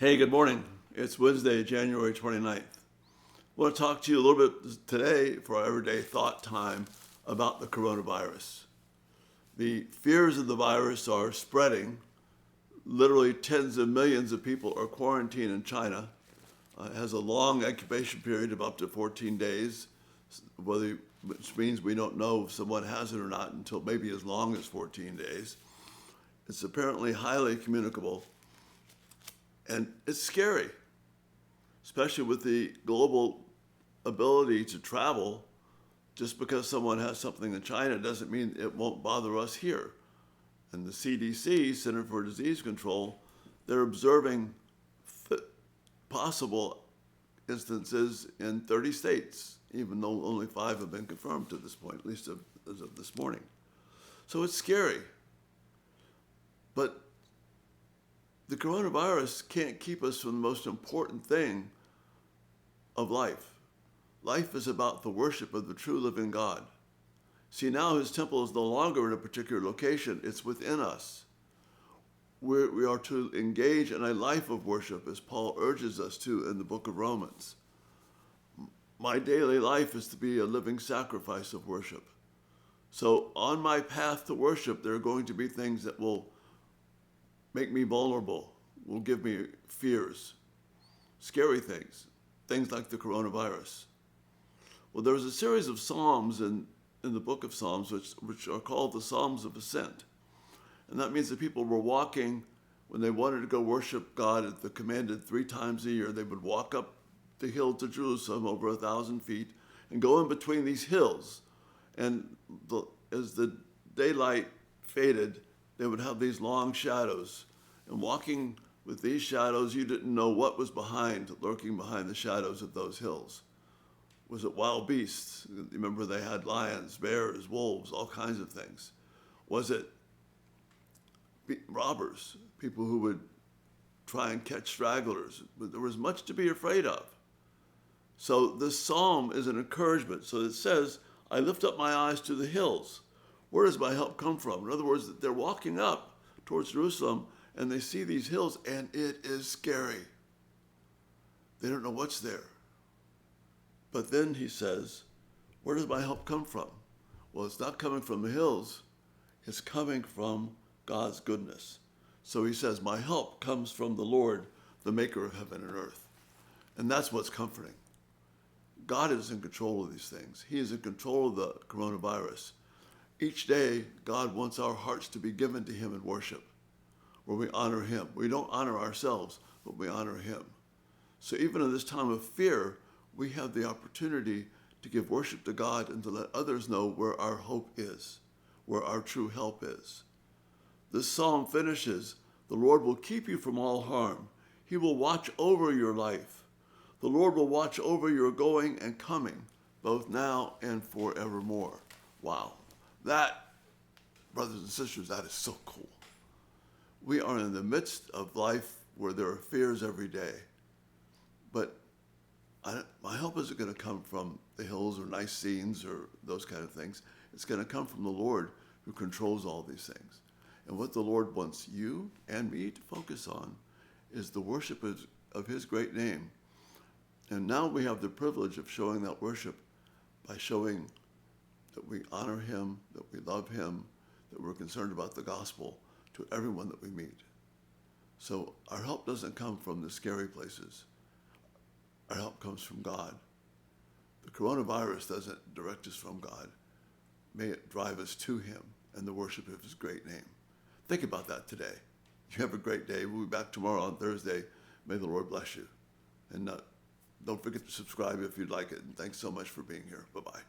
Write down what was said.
Hey, good morning. It's Wednesday, January 29th. I want to talk to you a little bit today for our everyday thought time about the coronavirus. The fears of the virus are spreading. Literally tens of millions of people are quarantined in China. It has a long incubation period of up to 14 days, which means we don't know if someone has it or not until maybe as long as 14 days. It's apparently highly communicable. And it's scary, especially with the global ability to travel. Just because someone has something in China doesn't mean it won't bother us here. And the CDC, Center for Disease Control, they're observing possible instances in 30 states, even though only 5 have been confirmed to this point, at least as of this morning. So it's scary. But the coronavirus can't keep us from the most important thing of life. Life is about the worship of the true living God. See, now his temple is no longer in a particular location, it's within us. We are to engage in a life of worship, as Paul urges us to in the book of Romans. My daily life is to be a living sacrifice of worship. So on my path to worship, there are going to be things that will make me vulnerable, will give me fears, scary things like the coronavirus. Well, there's a series of Psalms in the book of Psalms, which are called the Psalms of Ascent. And that means that people were walking when they wanted to go worship God at the commanded 3 times a year. They would walk up the hill to Jerusalem over 1,000 feet and go in between these hills. And as the daylight faded, they would have these long shadows. And walking with these shadows, you didn't know what was lurking behind the shadows of those hills. Was it wild beasts? Remember, they had lions, bears, wolves, all kinds of things. Was it robbers, people who would try and catch stragglers? But there was much to be afraid of. So this psalm is an encouragement. So it says, I lift up my eyes to the hills. Where does my help come from? In other words, they're walking up towards Jerusalem and they see these hills and it is scary. They don't know what's there. But then he says, where does my help come from? Well, it's not coming from the hills. It's coming from God's goodness. So he says, my help comes from the Lord, the maker of heaven and earth. And that's what's comforting. God is in control of these things. He is in control of the coronavirus. Each day, God wants our hearts to be given to him in worship, where we honor him. We don't honor ourselves, but we honor him. So even in this time of fear, we have the opportunity to give worship to God and to let others know where our hope is, where our true help is. This psalm finishes, the Lord will keep you from all harm. He will watch over your life. The Lord will watch over your going and coming, both now and forevermore. Wow. That, brothers and sisters, that is so cool. We are in the midst of life where there are fears every day. But my help isn't going to come from the hills or nice scenes or those kind of things. It's going to come from the Lord who controls all these things. And what the Lord wants you and me to focus on is the worship of his great name. And now we have the privilege of showing that worship by showing that we honor him, that we love him, that we're concerned about the gospel to everyone that we meet. So our help doesn't come from the scary places. Our help comes from God. The coronavirus doesn't direct us from God. May it drive us to him and the worship of his great name. Think about that today. You have a great day. We'll be back tomorrow on Thursday. May the Lord bless you. And don't forget to subscribe if you'd like it. And thanks so much for being here. Bye-bye.